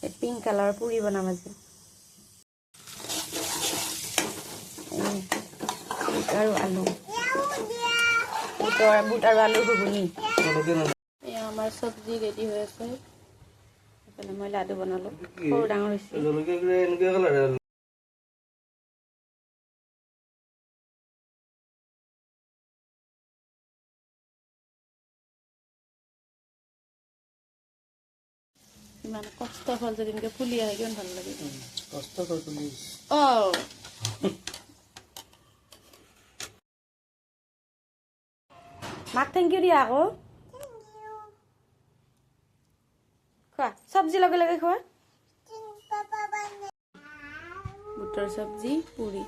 pink কালাৰৰ পুৰি বনাম আজি বুট আৰু আলু বুট আৰু আলু ঘুগুনি এয়া আমাৰ চব্জি ৰেডি হৈ আছে এইফালে মই লাডু বনালোঁ সৰু ডাঙৰ হৈছে ইমান কষ্ট ফল যদি এনেকৈ ফুলি আহে কিমান ভাল লাগে কষ্ট কৰি তুলি মাক থেংক ইউ দিয়া আকৌ খোৱা চব্জি লগে লগে খোৱা বুটৰ চব্জি পুৰি